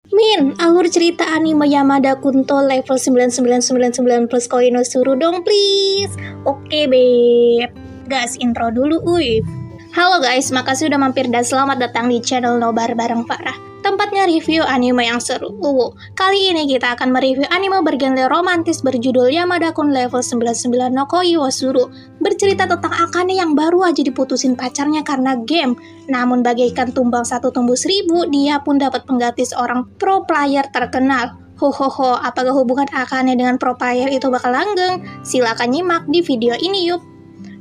Min, alur cerita anime Yamada Kunto level 9999 plus Koino suruh dong please. Oke beb. Gas intro dulu uy. Halo guys, makasih udah mampir dan selamat datang di channel Nobar bareng Farah. Tempatnya review anime yang seru. Kali ini kita akan mereview anime bergenre romantis berjudul Yamada Kun level 99 no Koi wo Suru. Bercerita tentang Akane yang baru aja diputusin pacarnya karena game. Namun bagaikan tumbang satu tumbuh 1000, dia pun dapat pengganti seorang pro player terkenal. Hohoho, apakah hubungan Akane dengan pro player itu bakal langgeng? Silakan nyimak di video ini yuk.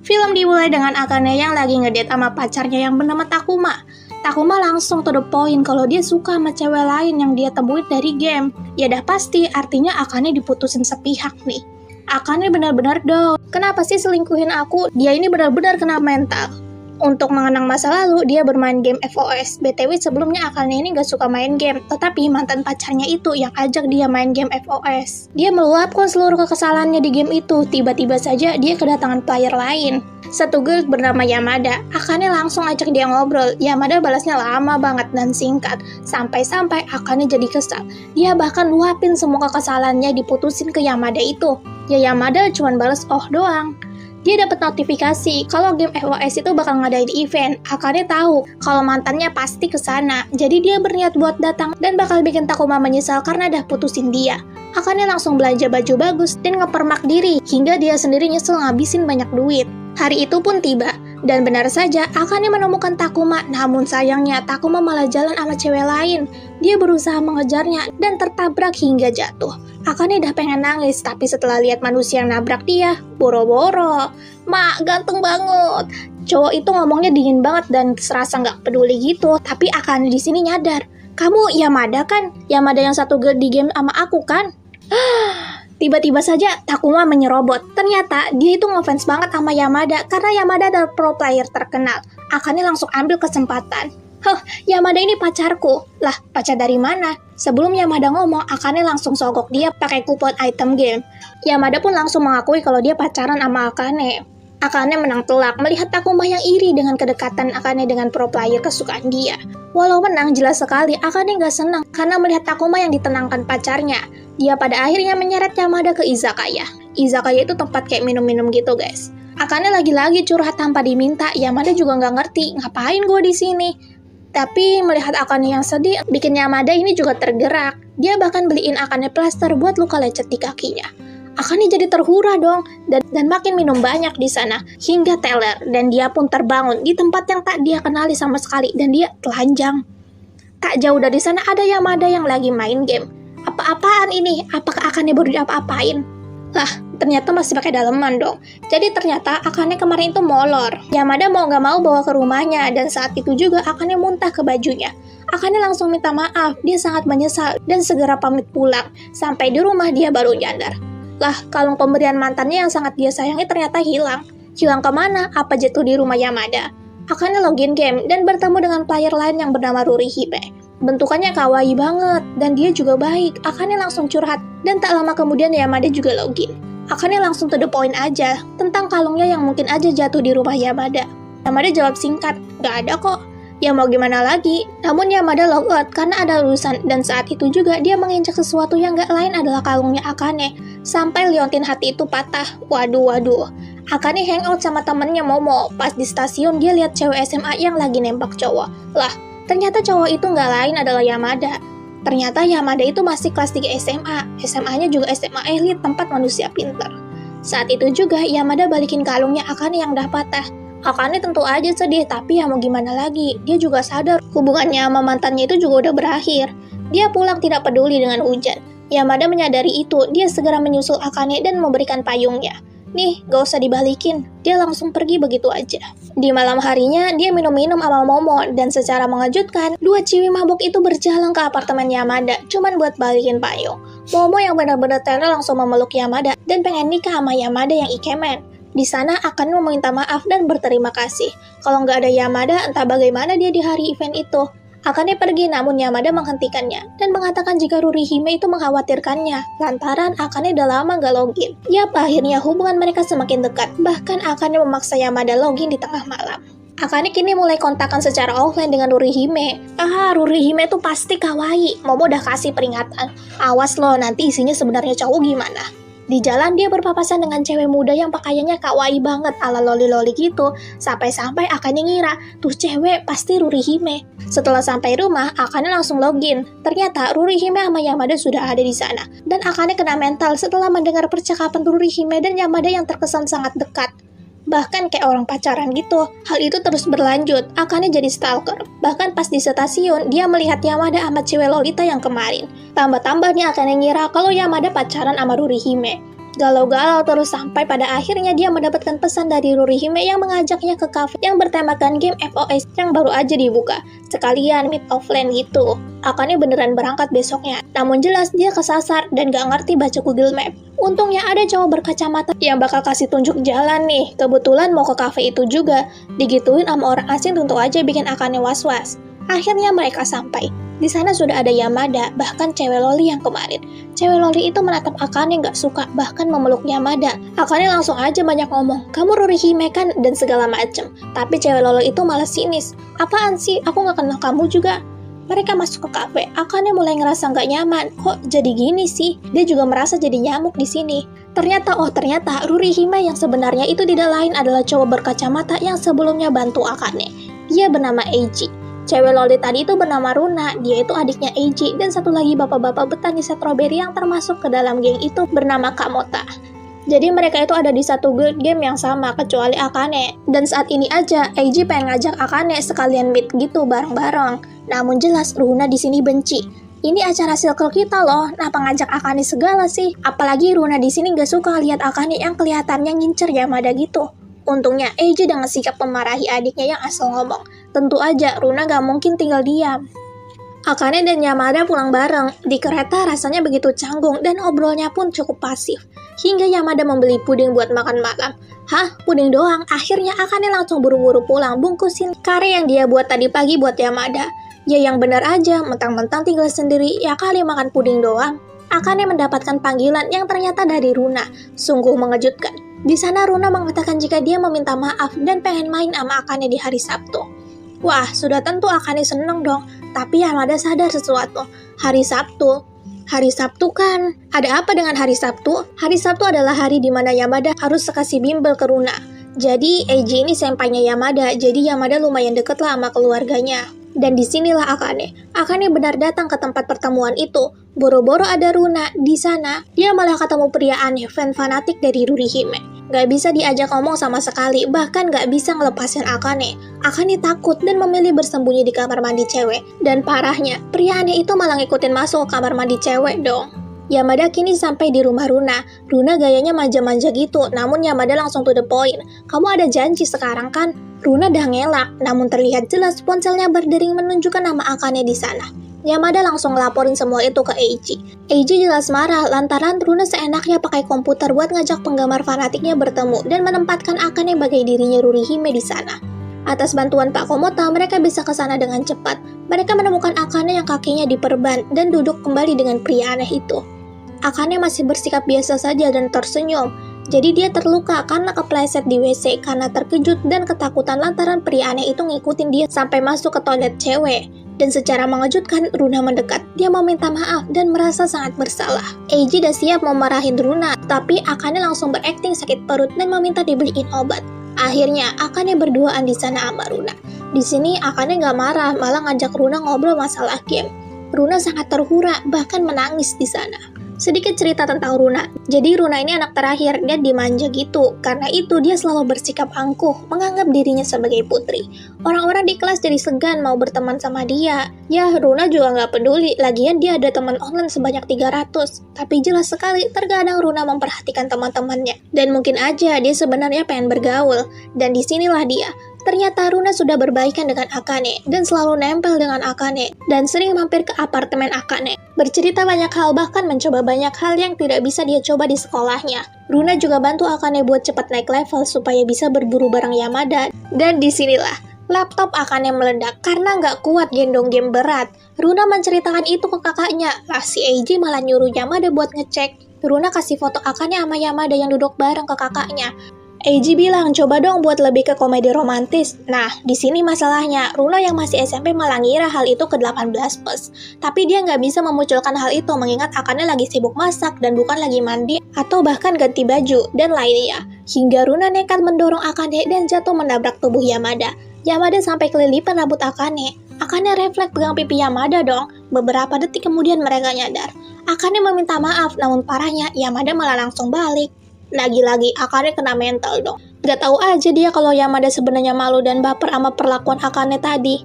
Film dimulai dengan Akane yang lagi ngedate sama pacarnya yang bernama Takuma. Takuma langsung to the point kalau dia suka sama cewek lain yang dia temuin dari game. Ya dah pasti, artinya Akane diputusin sepihak nih. Akane benar-benar down. Kenapa sih selingkuhin aku? Dia ini benar-benar kena mental. Untuk mengenang masa lalu, dia bermain game FOS. BTW sebelumnya Akane ini gak suka main game, tetapi mantan pacarnya itu yang ajak dia main game FOS. Dia meluapkan seluruh kekesalannya di game itu. Tiba-tiba saja dia kedatangan player lain. Satu girl bernama Yamada. Akane langsung ajak dia ngobrol. Yamada balasnya lama banget dan singkat. Sampai-sampai Akane jadi kesal. Dia bahkan luapin semua kekesalannya diputusin ke Yamada itu. Ya Yamada cuman balas oh doang. Dia dapat notifikasi kalau game FOS itu bakal ngadain event. Akane tahu kalau mantannya pasti kesana. Jadi dia berniat buat datang dan bakal bikin Takuma menyesal karena dah putusin dia. Akane langsung belanja baju bagus dan ngepermak diri hingga dia sendiri nyesel ngabisin banyak duit. Hari itu pun tiba, dan benar saja Akane menemukan Takuma, namun sayangnya Takuma malah jalan sama cewek lain. Dia berusaha mengejarnya dan tertabrak hingga jatuh. Akane udah pengen nangis, tapi setelah lihat manusia yang nabrak dia, boro-boro. Mak, ganteng banget. Cowok itu ngomongnya dingin banget dan serasa nggak peduli gitu, tapi Akane di sini nyadar. Kamu Yamada kan? Yamada yang satu girl di game sama aku kan? Tiba-tiba saja Takuma menyerobot. Ternyata dia itu ngefans banget sama Yamada karena Yamada adalah pro player terkenal. Akane langsung ambil kesempatan. Yamada ini pacarku. Lah, pacar dari mana? Sebelum Yamada ngomong, Akane langsung sogok dia pakai kupon item game. Yamada pun langsung mengakui kalau dia pacaran sama Akane. Akane menang telak melihat Takuma yang iri dengan kedekatan Akane dengan pro player kesukaan dia. Walau menang, jelas sekali Akane gak senang karena melihat Takuma yang ditenangkan pacarnya. Dia pada akhirnya menyeret Yamada ke izakaya. Izakaya itu tempat kayak minum-minum gitu guys. Akane lagi-lagi curhat tanpa diminta. Yamada juga gak ngerti ngapain gue di sini. Tapi melihat Akane yang sedih, bikin Yamada ini juga tergerak. Dia bahkan beliin Akane plaster buat luka lecet di kakinya. Akane jadi terhura dong, dan makin minum banyak di sana, hingga teler, dan dia pun terbangun di tempat yang tak dia kenali sama sekali, dan dia telanjang. Tak jauh dari sana ada Yamada yang lagi main game. Apa-apaan ini? Apakah Akane baru diapa-apain? Lah, ternyata masih pakai daleman dong. Jadi ternyata Akane kemarin itu molor. Yamada mau gak mau bawa ke rumahnya, dan saat itu juga Akane muntah ke bajunya. Akane langsung minta maaf, dia sangat menyesal, dan segera pamit pulang. Sampai di rumah dia baru nyadar. Lah, kalung pemberian mantannya yang sangat dia sayangi ternyata hilang. Hilang kemana? Apa jatuh di rumah Yamada? Akane login game dan bertemu dengan player lain yang bernama Rurihibe. Bentukannya kawaii banget dan dia juga baik. Akane langsung curhat dan tak lama kemudian Yamada juga login. Akane langsung to the point aja tentang kalungnya yang mungkin aja jatuh di rumah Yamada. Yamada jawab singkat, gak ada kok. Ya mau gimana lagi? Namun Yamada logout karena ada urusan dan saat itu juga dia menginjak sesuatu yang gak lain adalah kalungnya Akane. Sampai liontin hati itu patah. Waduh. Akane hangout sama temennya Momo. Pas di stasiun dia lihat cewek SMA yang lagi nembak cowok. Lah, ternyata cowok itu gak lain adalah Yamada. Ternyata Yamada itu masih kelas 3 SMA. SMA-nya juga SMA elit tempat manusia pintar. Saat itu juga Yamada balikin kalungnya Akane yang udah patah. Akane tentu aja sedih, tapi ya mau gimana lagi. Dia juga sadar hubungannya sama mantannya itu juga udah berakhir. Dia pulang tidak peduli dengan hujan. Yamada menyadari itu, dia segera menyusul Akane dan memberikan payungnya. Nih, gak usah dibalikin. Dia langsung pergi begitu aja. Di malam harinya, dia minum-minum sama Momo, dan secara mengejutkan, dua ciwi mabuk itu berjalan ke apartemen Yamada, cuman buat balikin payung. Momo yang benar-benar teler langsung memeluk Yamada, dan pengen nikah sama Yamada yang ikemen. Di sana Akane meminta maaf dan berterima kasih. Kalau nggak ada Yamada, entah bagaimana dia di hari event itu. Akane pergi namun Yamada menghentikannya dan mengatakan jika Rurihime itu mengkhawatirkannya lantaran Akane udah lama nggak login. Yap, akhirnya hubungan mereka semakin dekat. Bahkan Akane memaksa Yamada login di tengah malam. Akane kini mulai kontakan secara offline dengan Rurihime. Rurihime tuh pasti kawaii. Momo udah kasih peringatan. Awas loh, nanti isinya sebenarnya cowok gimana. Di jalan dia berpapasan dengan cewek muda yang pakaiannya kawaii banget ala loli-loli gitu. Sampai-sampai Akane ngira, tuh cewek pasti Rurihime. Setelah sampai rumah, Akane langsung login. Ternyata Rurihime sama Yamada sudah ada di sana. Dan Akane kena mental setelah mendengar percakapan Rurihime dan Yamada yang terkesan sangat dekat. Bahkan kayak orang pacaran gitu. Hal itu terus berlanjut, Akane jadi stalker. Bahkan pas di stasiun, dia melihat Yamada sama cewek Lolita yang kemarin. Tambah-tambahnya Akane ngira kalau Yamada pacaran sama Rurihime. Galau-galau terus sampai pada akhirnya dia mendapatkan pesan dari Rurihime yang mengajaknya ke cafe yang bertemakan game FOS yang baru aja dibuka. Sekalian meet offline gitu. Akane beneran berangkat besoknya. Namun jelas dia kesasar dan gak ngerti baca Google Map. Untungnya ada cowok berkacamata yang bakal kasih tunjuk jalan nih. Kebetulan mau ke cafe itu juga. Digituin sama orang asing tentu aja bikin Akane was-was. Akhirnya mereka sampai. Di sana sudah ada Yamada, bahkan cewek Loli yang kemarin. Cewek Loli itu menatap Akane gak suka, bahkan memeluk Yamada. Akane langsung aja banyak ngomong, kamu Rurihime kan, dan segala macem. Tapi cewek Loli itu malah sinis. Apaan sih, aku gak kenal kamu juga. Mereka masuk ke kafe, Akane mulai ngerasa gak nyaman. Kok jadi gini sih? Dia juga merasa jadi nyamuk di sini. Ternyata Rurihime yang sebenarnya itu tidak lain adalah cowok berkacamata yang sebelumnya bantu Akane. Dia bernama Eiji. Cewek Loli tadi itu bernama Runa, dia itu adiknya Eiji, dan satu lagi bapak-bapak petani stroberi yang termasuk ke dalam geng itu bernama Kamota. Jadi mereka itu ada di satu guild game yang sama kecuali Akane. Dan saat ini aja Eiji pengen ngajak Akane sekalian meet gitu bareng-bareng. Namun jelas Runa di sini benci. Ini acara circle kita loh, kenapa ngajak Akane segala sih? Apalagi Runa di sini gak suka lihat Akane yang kelihatannya ngincer Yamada gitu. Untungnya Eiji dengan sikap memarahi adiknya yang asal ngomong. Tentu aja Runa gak mungkin tinggal diam. Akane dan Yamada pulang bareng. Di kereta rasanya begitu canggung dan obrolnya pun cukup pasif. Hingga Yamada membeli puding buat makan malam. Hah? Puding doang? Akhirnya Akane langsung buru-buru pulang bungkusin kare yang dia buat tadi pagi buat Yamada. Ya yang benar aja, mentang-mentang tinggal sendiri, ya kali makan puding doang. Akane mendapatkan panggilan yang ternyata dari Runa. Sungguh mengejutkan. Di sana Runa mengatakan jika dia meminta maaf dan pengen main sama Akane di hari Sabtu. Wah, sudah tentu Akane seneng dong. Tapi Yamada sadar sesuatu. Hari Sabtu kan? Ada apa dengan hari Sabtu? Hari Sabtu adalah hari di mana Yamada harus kasih bimbel ke Runa. Jadi Eiji ini sempainya Yamada, jadi Yamada lumayan deket lah sama keluarganya. Dan disinilah Akane benar datang ke tempat pertemuan itu. Boro-boro ada Runa di sana, dia malah ketemu pria aneh, fan fanatik dari Rurihime. Gak bisa diajak ngomong sama sekali, bahkan gak bisa ngelepasin Akane. Akane takut dan memilih bersembunyi di kamar mandi cewek. Dan parahnya, pria aneh itu malah ngikutin masuk ke kamar mandi cewek dong. Yamada kini sampai di rumah Runa. Runa gayanya manja-manja gitu, namun Yamada langsung to the point. Kamu ada janji sekarang kan? Runa dah ngelak, namun terlihat jelas ponselnya berdering menunjukkan nama Akane di sana. Yamada langsung ngelaporin semua itu ke Eiji. Eiji jelas marah lantaran Runa seenaknya pakai komputer buat ngajak penggemar fanatiknya bertemu dan menempatkan Akane bagai dirinya Rurihime di sana. Atas bantuan Pak Komota, mereka bisa ke sana dengan cepat. Mereka menemukan Akane yang kakinya diperban dan duduk kembali dengan pria aneh itu. Akane masih bersikap biasa saja dan tersenyum. Jadi dia terluka karena kepleset di WC karena terkejut dan ketakutan lantaran pria aneh itu ngikutin dia sampai masuk ke toilet cewek. Dan secara mengejutkan, Runa mendekat. Dia meminta maaf dan merasa sangat bersalah. Eiji dah siap memarahin Runa, tapi Akane langsung berakting sakit perut dan meminta dibeliin obat. Akhirnya, Akane berduaan di sana sama Runa. Di sini Akane gak marah, malah ngajak Runa ngobrol masalah game. Runa sangat terhura, bahkan menangis di sana. Sedikit cerita tentang Runa. Jadi Runa ini anak terakhir, dia dimanja gitu. Karena itu dia selalu bersikap angkuh, menganggap dirinya sebagai putri. Orang-orang di kelas jadi segan mau berteman sama dia. Ya, Runa juga nggak peduli, lagian dia ada teman online sebanyak 300. Tapi jelas sekali, terkadang Runa memperhatikan teman-temannya. Dan mungkin aja dia sebenarnya pengen bergaul. Dan disinilah dia. Ternyata Runa sudah berbaikan dengan Akane dan selalu nempel dengan Akane dan sering mampir ke apartemen Akane. Bercerita banyak hal, bahkan mencoba banyak hal yang tidak bisa dia coba di sekolahnya. Runa juga bantu Akane buat cepat naik level supaya bisa berburu barang Yamada. Dan disinilah laptop Akane meledak karena nggak kuat gendong game berat. Runa menceritakan itu ke kakaknya, lah si Eiji malah nyuruh Yamada buat ngecek. Runa kasih foto Akane sama Yamada yang duduk bareng ke kakaknya. Eiji bilang, coba dong buat lebih ke komedi romantis. Nah, di sini masalahnya, Runo yang masih SMP malah ngira hal itu ke 18+. Tapi dia nggak bisa memunculkan hal itu mengingat Akane lagi sibuk masak dan bukan lagi mandi atau bahkan ganti baju dan lainnya. Hingga Runo nekat mendorong Akane dan jatuh menabrak tubuh Yamada. Yamada sampai kelilipan rambut Akane. Akane refleks pegang pipi Yamada dong. Beberapa detik kemudian mereka nyadar. Akane meminta maaf, namun parahnya Yamada malah langsung balik. Lagi-lagi Akane kena mental dong. Gak tahu aja dia kalau Yamada sebenarnya malu dan baper sama perlakuan Akane tadi.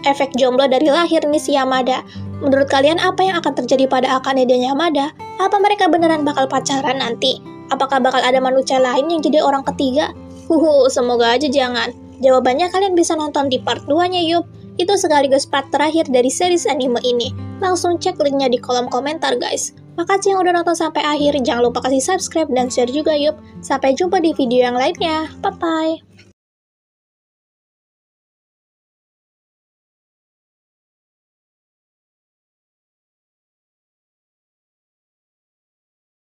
Efek jomblo dari lahir nih si Yamada. Menurut kalian apa yang akan terjadi pada Akane dan Yamada? Apa mereka beneran bakal pacaran nanti? Apakah bakal ada manusia lain yang jadi orang ketiga? Semoga aja jangan. Jawabannya kalian bisa nonton di part 2-nya yup. Itu sekaligus part terakhir dari series anime ini. Langsung cek linknya di kolom komentar guys. Makasih yang udah nonton sampai akhir, jangan lupa kasih subscribe dan share juga yup. Sampai jumpa di video yang lainnya, bye-bye.